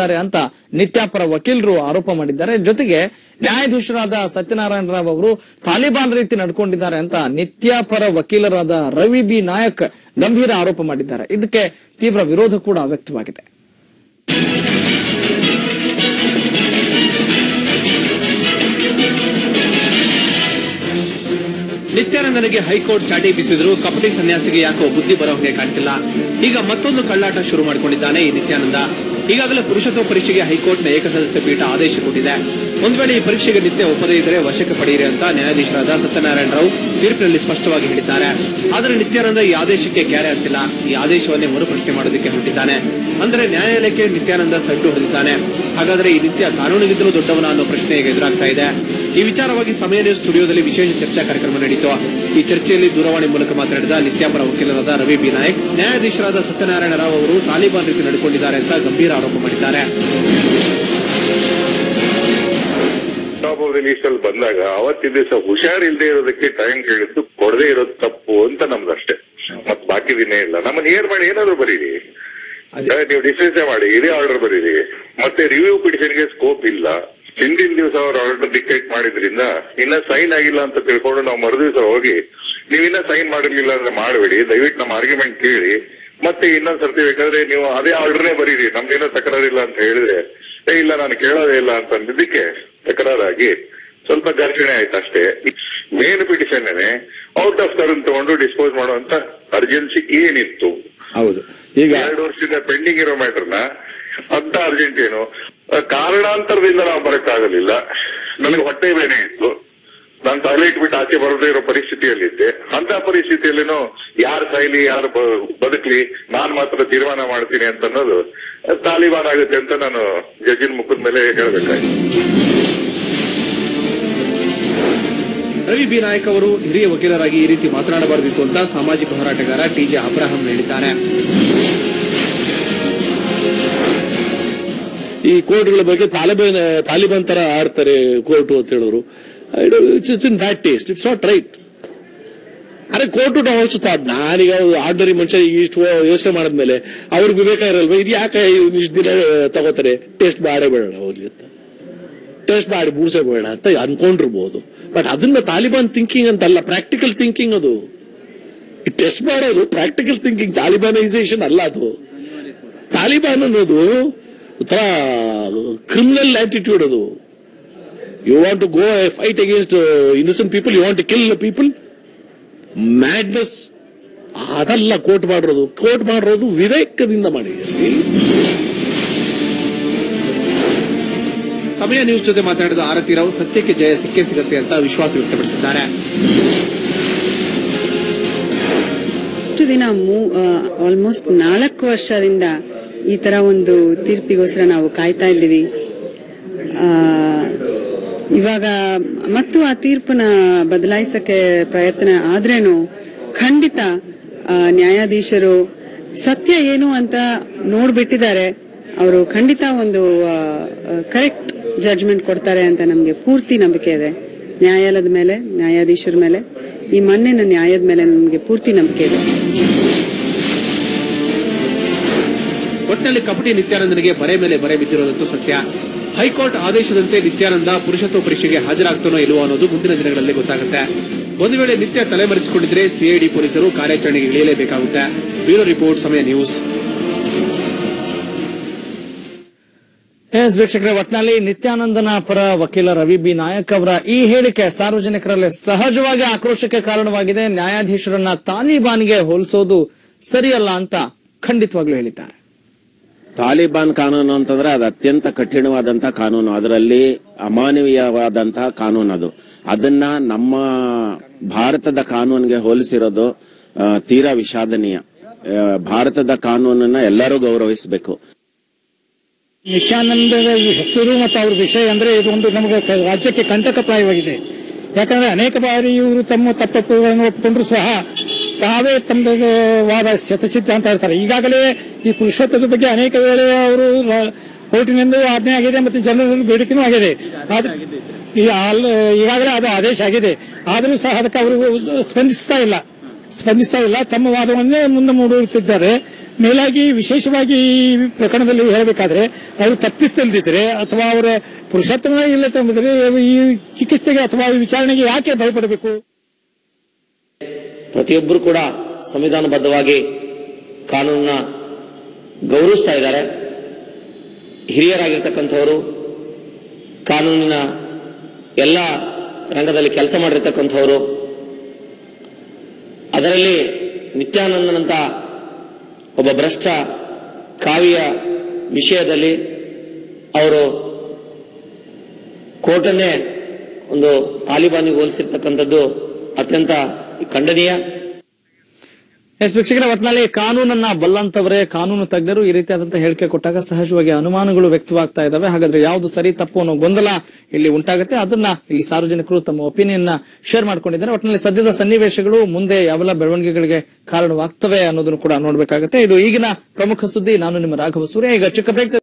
ಅಂತ ನಿತ್ಯಾಪರ ವಕೀಲರು ಆರೋಪ ಮಾಡಿದ್ದಾರೆ. ಜೊತೆಗೆ ನ್ಯಾಯಾಧೀಶರಾದ ಸತ್ಯನಾರಾಯಣ ರಾವ್ ಅವರು ತಾಲಿಬಾನ್ ರೀತಿ ನಡ್ಕೊಂಡಿದ್ದಾರೆ ಅಂತ ನಿತ್ಯಾಪರ ವಕೀಲರಾದ ರವಿ ಬಿ ನಾಯಕ್ ಗಂಭೀರ ಆರೋಪ ಮಾಡಿದ್ದಾರೆ. ಇದಕ್ಕೆ ತೀವ್ರ ವಿರೋಧ ಕೂಡ ವ್ಯಕ್ತವಾಗಿದೆ. ನಿತ್ಯಾನಂದನಿಗೆ ಹೈಕೋರ್ಟ್ ಚಾಟಿ ಬೀಸಿದ್ರು ಕಪಟಿ ಸನ್ಯಾಸಿಗೆ ಯಾಕೋ ಬುದ್ಧಿ ಬರೋ ಹಾಗೆ ಕಾಣ್ತಿಲ್ಲ. ಈಗ ಮತ್ತೊಂದು ಕಳ್ಳಾಟ ಶುರು ಮಾಡಿಕೊಂಡಿದ್ದಾನೆ ಈ ನಿತ್ಯಾನಂದ. ಈಗಾಗಲೇ ಪುರುಷತ್ವ ಪರೀಕ್ಷೆಗೆ ಹೈಕೋರ್ಟ್ನ ಏಕಸದಸ್ಯ ಪೀಠ ಆದೇಶ ಕೊಟ್ಟಿದೆ. ಒಂದು ವೇಳೆ ಈ ಪರೀಕ್ಷೆಗೆ ನಿತ್ಯ ಒಪ್ಪದೇ ಇದ್ದರೆ ವಶಕ್ಕೆ ಪಡೆಯಿರಿ ಅಂತ ನ್ಯಾಯಾಧೀಶರಾದ ಸತ್ಯನಾರಾಯಣ ರಾವ್ ತೀರ್ಪಿನಲ್ಲಿ ಸ್ಪಷ್ಟವಾಗಿ ಹೇಳಿದ್ದಾರೆ. ಆದರೆ ನಿತ್ಯಾನಂದ ಈ ಆದೇಶಕ್ಕೆ ಕ್ಯಾರೆ ಅಂತಿಲ್ಲ. ಈ ಆದೇಶವನ್ನೇ ಮರುಪ್ರಶ್ನೆ ಮಾಡೋದಕ್ಕೆ ಹೊರಟಿದ್ದಾನೆ. ಅಂದರೆ ನ್ಯಾಯಾಲಯಕ್ಕೆ ನಿತ್ಯಾನಂದ ಸಡ್ಡು ಹೊಡೆದಿದ್ದಾನೆ. ಹಾಗಾದ್ರೆ ಈ ನಿತ್ಯ ಕಾನೂನಿಗಿಂತಲೂ ದೊಡ್ಡವನ ಅನ್ನೋ ಪ್ರಶ್ನೆ ಈಗ ಎದುರಾಗ್ತಾ ಇದೆ. ಈ ವಿಚಾರವಾಗಿ ಸಮಯ ನ್ಯೂಸ್ ಸ್ಟುಡಿಯೋದಲ್ಲಿ ವಿಶೇಷ ಚರ್ಚಾ ಕಾರ್ಯಕ್ರಮ ನಡೆಯಿತು. ಈ ಚರ್ಚೆಯಲ್ಲಿ ದೂರವಾಣಿ ಮೂಲಕ ಮಾತನಾಡಿದ ನಿತ್ಯಾಪರ ವಕೀಲರಾದ ರವಿ ಬಿ ನಾಯಕ್, ನ್ಯಾಯಾಧೀಶರಾದ ಸತ್ಯನಾರಾಯಣ ರಾವ್ ಅವರು ತಾಲಿಬಾನ್ ರೀತಿ ನಡ್ಕೊಂಡಿದ್ದಾರೆ ಅಂತ ಗಂಭೀರ ಆರೋಪ ಮಾಡಿದ್ದಾರೆ. ಟಾಪ್ ಆಫ್ ದ ಲೀಸ್ಟ್ ಅಲ್ಲಿ ಬಂದಾಗ ಅವತ್ತಿನ ದಿವಸ ಹುಷಾರಿಲ್ಲದೆ ಇರೋದಕ್ಕೆ ಟೈಮ್ ಕೇಳಿದ್ದು ಕೊಡದೇ ಇರೋದು ತಪ್ಪು ಅಂತ ನಮ್ದಷ್ಟೇ. ಮತ್ ಬಾಕಿ ದಿನ ಇಲ್ಲ. ನಮ್ಮನ್ನ ಏರ್ ಮಾಡಿ ಏನಾದ್ರು ಬರೀರಿ, ನೀವು ಡಿಸ್ಮಿಸ್ ಮಾಡಿ ಇದೇ ಆರ್ಡರ್ ಬರೀರಿ. ಮತ್ತೆ ರಿವ್ಯೂ ಪಿಟಿಷನ್ಗೆ ಸ್ಕೋಪ್ ಇಲ್ಲ. ಹಿಂದಿನ ದಿವಸ ಅವ್ರ ಆರ್ಡರ್ ಡಿಕ್ಟೇಟ್ ಮಾಡಿದ್ರಿಂದ ಇನ್ನ ಸೈನ್ ಆಗಿಲ್ಲ ಅಂತ ತಿಳ್ಕೊಂಡು ನಾವು ಮರುದಿವಸ ಹೋಗಿ ನೀವಿನ್ನ ಸೈನ್ ಮಾಡಿರ್ಲಿಲ್ಲ ಅಂದ್ರೆ ಮಾಡಬೇಡಿ, ದಯವಿಟ್ಟು ನಮ್ಮ ಆರ್ಗ್ಯುಮೆಂಟ್ ಕೇಳಿ, ಮತ್ತೆ ಇನ್ನೊಂದ್ ಸರ್ತಿ ಬೇಕಾದ್ರೆ ನೀವು ಅದೇ ಆರ್ಡರ್ನೇ ಬರೀರಿ, ನಮ್ದೇನೋ ತಕರಾರಿಲ್ಲ ಅಂತ ಹೇಳಿದ್ರೆ ಇಲ್ಲ ನಾನು ಕೇಳೋದೇ ಇಲ್ಲ ಅಂತ ಅಂದಿದ್ದಕ್ಕೆ ತಕರಾರಾಗಿ ಸ್ವಲ್ಪ ಘರ್ಷಣೆ ಆಯ್ತು ಅಷ್ಟೇ. Main petition out of turn ತಗೊಂಡು ಡಿಸ್ಪೋಸ್ ಮಾಡುವಂತ ಅರ್ಜೆನ್ಸಿ ಏನಿತ್ತು? ಹೌದು, ಈಗ 2 ವರ್ಷದಿಂದ ಪೆಂಡಿಂಗ್ ಇರೋ ಮ್ಯಾಟರ್ನ ಅಂತ ಅರ್ಜೆಂಟ್ ಏನು ಕಾರಣಾಂತರದಿಂದ ನಾವು ಬರಕ್ಕಾಗಲಿಲ್ಲ. ನನಗೆ ಹೊಟ್ಟೆ ಬೇನೆ ಇತ್ತು, ನಾನು ಟಾಯ್ಲೆಟ್ ಬಿಟ್ಟು ಆಚೆ ಬರದೇ ಇರೋ ಪರಿಸ್ಥಿತಿಯಲ್ಲಿದ್ದೆ. ಅಂತ ಪರಿಸ್ಥಿತಿಯಲ್ಲೇನೋ ಯಾರು ಸಾಯ್ಲಿ ಯಾರು ಬದುಕ್ಲಿ ನಾನ್ ಮಾತ್ರ ತೀರ್ಮಾನ ಮಾಡ್ತೀನಿ ಅಂತ ಅನ್ನೋದು ತಾಲಿಬಾನ್ ಆಗುತ್ತೆ ಅಂತ ನಾನು ಜಡ್ಜಿನ ಮುಖದ ಮೇಲೆ ಹೇಳ್ಬೇಕಾಯ್ತು. ರವಿ ಬಿ ನಾಯಕ್ ಅವರು ಹಿರಿಯ ವಕೀಲರಾಗಿ ಈ ರೀತಿ ಮಾತನಾಡಬಾರದಿತ್ತು ಅಂತ ಸಾಮಾಜಿಕ ಹೋರಾಟಗಾರ ಟಿಜೆ ಅಬ್ರಾಹಂ ಹೇಳಿದ್ದಾರೆ. ಈ ಕೋರ್ಟ್ಗಳ ಬಗ್ಗೆ ತಾಲಿಬಾನ್ ತರ ಆಡ್ತಾರೆ ಕೋರ್ಟ್ ಅಂತ ಹೇಳೋರು. It's in bad taste, it's not right. ಅರೆ ಕೋರ್ಟ್ ಆಲ್ಸೋ ಥಾಟ್, ನಾನೀಗ ಆರ್ಡಿನರಿ ಮನುಷ್ಯ ಇಷ್ಟು ಯೋಚನೆ ಮಾಡಿದ್ಮೇಲೆ ಅವ್ರಿಗೆ ವಿವೇಕ ಇರಲ್ವ, ಇದು ಯಾಕೆ ಇಷ್ಟು ದಿನ ತಗೋತಾರೆ, ಟೆಸ್ಟ್ ಮಾಡೇ ಬೇಡ ಹೋಗ್ಲಿ ಅಂತ, ಟೆಸ್ಟ್ ಮಾಡಿ ಮೂರ್ಸೇ ಬೇಡ ಅಂತ ಅನ್ಕೊಂಡಿರ್ಬೋದು. ಬಟ್ ಅದನ್ನ ತಾಲಿಬಾನ್ ಥಿಂಕಿಂಗ್ ಅಂತಲ್ಲ, ಪ್ರಾಕ್ಟಿಕಲ್ ಥಿಂಕಿಂಗ್ ಅದು. ಟೆಸ್ಟ್ ಮಾಡೋದು ಪ್ರಾಕ್ಟಿಕಲ್ ಥಿಂಕಿಂಗ್, ತಾಲಿಬಾನೈಸೇಷನ್ ಅಲ್ಲ ಅದು. ತಾಲಿಬಾನ್ ಅನ್ನೋದು ಒಂಥರ ಕ್ರಿಮಿನಲ್ ಆಟಿಟ್ಯೂಡ್ ಅದು. You want to go fight against innocent people, you want to kill people, madness. ಅದಲ್ಲ ಕೋರ್ಟ್ ಮಾಡಿರೋದು. ಕೋರ್ಟ್ ಮಾಡಿರೋದು ವಿವೇಕದಿಂದ ಮಾಡಿ. ಸಮಯ ನ್ಯೂಸ್ ಜೊತೆ ಮಾತನಾಡಿದ ಆರತಿ ರಾವ್ ಸತ್ಯಕ್ಕೆ ಜಯ ಸಿಕ್ಕೇ ಸಿಗುತ್ತೆ ಅಂತ ವಿಶ್ವಾಸ ವ್ಯಕ್ತಪಡಿಸಿದ್ದಾರೆ. ಇಷ್ಟು ದಿನ ಆಲ್ಮೋಸ್ಟ್ 4 ವರ್ಷದಿಂದ ಈ ತರ ಒಂದು ತೀರ್ಪಿಗೋಸ್ಕರ ನಾವು ಕಾಯ್ತಾ ಇದ್ದೀವಿ. ಇವಾಗ ಮತ್ತು ಆ ತೀರ್ಪನ್ನ ಬದಲಾಯಿಸಕ್ಕೆ ಪ್ರಯತ್ನ ಆದ್ರೇನು ಖಂಡಿತ ನ್ಯಾಯಾಧೀಶರು ಸತ್ಯ ಏನು ಅಂತ ನೋಡ್ಬಿಟ್ಟಿದ್ದಾರೆ. ಅವರು ಖಂಡಿತ ಒಂದು ಕರೆಕ್ಟ್ ಜಡ್ಜ್ಮೆಂಟ್ ಕೊಡ್ತಾರೆ ಅಂತ ನಮ್ಗೆ ಪೂರ್ತಿ ನಂಬಿಕೆ ಇದೆ. ನ್ಯಾಯಾಲಯದ ಮೇಲೆ, ನ್ಯಾಯಾಧೀಶರ ಮೇಲೆ, ಈ ಮೊನ್ನೆನ ನ್ಯಾಯದ ಮೇಲೆ ನಮ್ಗೆ ಪೂರ್ತಿ ನಂಬಿಕೆ ಇದೆ. ಒಟ್ಟಿನಲ್ಲಿ ಕಪಟಿ ನಿತ್ಯಾನಂದನಿಗೆ ಬರೆ ಮೇಲೆ ಬರೆ ಬಿದ್ದಿರೋದಂತೂ ಸತ್ಯ. ಹೈಕೋರ್ಟ್ ಆದೇಶದಂತೆ ನಿತ್ಯಾನಂದ ಪುರುಷತ್ವ ಪರೀಕ್ಷೆಗೆ ಹಾಜರಾಗ್ತಾನೋ ಇಲ್ವೋ ಅನ್ನೋದು ಮುಂದಿನ ದಿನಗಳಲ್ಲಿ ಗೊತ್ತಾಗುತ್ತೆ. ಒಂದು ವೇಳೆ ನಿತ್ಯ ತಲೆಮರೆಸಿಕೊಂಡಿದ್ರೆ ಸಿಐಡಿ ಪೊಲೀಸರು ಕಾರ್ಯಾಚರಣೆಗೆ ಇಳಿಯಲೇಬೇಕಾಗುತ್ತೆ. ಬ್ಯೂರೋ ರಿಪೋರ್ಟ್, ಸಮಯ ನ್ಯೂಸ್. ವೀಕ್ಷಕರೇ, ಒಟ್ನಲ್ಲಿ ನಿತ್ಯಾನಂದನ ಪರ ವಕೀಲ ರವಿ ಬಿ ನಾಯಕ್ ಅವರ ಈ ಹೇಳಿಕೆ ಸಾರ್ವಜನಿಕರಲ್ಲಿ ಸಹಜವಾಗಿ ಆಕ್ರೋಶಕ್ಕೆ ಕಾರಣವಾಗಿದೆ. ನ್ಯಾಯಾಧೀಶರನ್ನ ತಾಲಿಬಾನ್ಗೆ ಹೋಲಿಸೋದು ಸರಿಯಲ್ಲ ಅಂತ ಖಂಡಿತವಾಗ್ಲೂ ಹೇಳಿದ್ದಾರೆ. ತಾಲಿಬಾನ್ ಕಾನೂನು ಅಂತಂದ್ರೆ ಅದು ಅತ್ಯಂತ ಕಠಿಣವಾದಂತಹ ಕಾನೂನು, ಅದರಲ್ಲಿ ಅಮಾನವೀಯವಾದಂತಹ ಕಾನೂನು ಅದು. ಅದನ್ನ ನಮ್ಮ ಭಾರತದ ಕಾನೂನಿಗೆ ಹೋಲಿಸಿರೋದು ತೀರಾ ವಿಷಾದನೀಯ. ಭಾರತದ ಕಾನೂನನ್ನ ಎಲ್ಲರೂ ಗೌರವಿಸಬೇಕು. ನಿತ್ಯಾನಂದದ ಹೆಸರು ಮತ್ತು ಅವ್ರ ವಿಷಯ ಅಂದ್ರೆ ಇದೊಂದು ನಮಗೆ ರಾಜ್ಯಕ್ಕೆ ಕಂಟಕಪ್ರಾಯವಾಗಿದೆ. ಯಾಕಂದ್ರೆ ಅನೇಕ ಬಾರಿ ಇವರು ತಮ್ಮ ತಪ್ಪುಗಳನ್ನು ಒಪ್ಪಿಕೊಂಡ್ರು ಸಹ ತಾವೇ ತಮ್ಮ ವಾದ ಶತಸಿದ್ಧ ಅಂತ ಹೇಳ್ತಾರೆ. ಈಗಾಗಲೇ ಈ ಪುರುಷತ್ವದ ಬಗ್ಗೆ ಅನೇಕ ವೇಳೆ ಅವರು ಕೋರ್ಟಿನಿಂದ ಆಜ್ಞೆ ಆಗಿದೆ ಮತ್ತು ಜನರ ಬೇಡಿಕೆನೂ ಆಗಿದೆ. ಈಗಾಗಲೇ ಅದು ಆದೇಶ ಆಗಿದೆ. ಆದರೂ ಸಹ ಅದಕ್ಕೆ ಅವರು ಸ್ಪಂದಿಸ್ತಾ ಇಲ್ಲ. ತಮ್ಮ ವಾದವನ್ನೇ ಮುಂದೆ ಮೂಡುತ್ತಿದ್ದಾರೆ. ಮೇಲಾಗಿ ವಿಶೇಷವಾಗಿ ಈ ಪ್ರಕರಣದಲ್ಲಿ ಹೇಳಬೇಕಾದ್ರೆ ಅವರು ತಪ್ಪಿಸದಿದ್ರೆ ಅಥವಾ ಅವರ ಪುರುಷತ್ವ ಇಲ್ಲದಿದ್ರೆ ಈ ಚಿಕಿತ್ಸೆಗೆ ಅಥವಾ ಈ ವಿಚಾರಣೆಗೆ ಯಾಕೆ ಭಯಪಡಬೇಕು? ಪ್ರತಿಯೊಬ್ಬರು ಕೂಡ ಸಂವಿಧಾನಬದ್ಧವಾಗಿ ಕಾನೂನನ್ನ ಗೌರವಿಸ್ತಾ ಇದ್ದಾರೆ. ಹಿರಿಯರಾಗಿರ್ತಕ್ಕಂಥವರು, ಕಾನೂನಿನ ಎಲ್ಲ ರಂಗದಲ್ಲಿ ಕೆಲಸ ಮಾಡಿರ್ತಕ್ಕಂಥವರು, ಅದರಲ್ಲಿ ನಿತ್ಯಾನಂದನಂತ ಒಬ್ಬ ಭ್ರಷ್ಟ ಕಾವಿಯ ವಿಷಯದಲ್ಲಿ ಅವರು ಕೋರ್ಟನ್ನೇ ಒಂದು ತಾಲಿಬಾನಿಗೆ ಹೋಲಿಸಿರ್ತಕ್ಕಂಥದ್ದು ಅತ್ಯಂತ ಖಂಡನೀಯ. ವೀಕ್ಷಕರ, ಒಟ್ಟಿನಲ್ಲಿ ಕಾನೂನನ್ನ ಬಲ್ಲಂತವರೇ, ಕಾನೂನು ತಜ್ಞರು ಈ ರೀತಿಯಾದಂತಹ ಹೇಳಿಕೆ ಕೊಟ್ಟಾಗ ಸಹಜವಾಗಿ ಅನುಮಾನಗಳು ವ್ಯಕ್ತವಾಗ್ತಾ ಇದಾವೆ. ಹಾಗಾದ್ರೆ ಯಾವುದು ಸರಿ ತಪ್ಪು ಅನ್ನೋ ಗೊಂದಲ ಇಲ್ಲಿ ಉಂಟಾಗುತ್ತೆ. ಅದನ್ನ ಇಲ್ಲಿ ಸಾರ್ವಜನಿಕರು ತಮ್ಮ ಒಪಿನಿಯನ್ ಶೇರ್ ಮಾಡ್ಕೊಂಡಿದ್ದಾರೆ. ಒಟ್ಟಿನಲ್ಲಿ ಸದ್ಯದ ಸನ್ನಿವೇಶಗಳು ಮುಂದೆ ಯಾವೆಲ್ಲ ಬೆಳವಣಿಗೆಗಳಿಗೆ ಕಾರಣವಾಗ್ತವೆ ಅನ್ನೋದನ್ನು ಕೂಡ ನೋಡಬೇಕಾಗುತ್ತೆ. ಇದು ಈಗಿನ ಪ್ರಮುಖ ಸುದ್ದಿ. ನಾನು ನಿಮ್ಮ ರಾಘವ ಸೂರ್ಯ. ಈಗ ಚಿಕ್ಕ ಬ್ರೇಕ್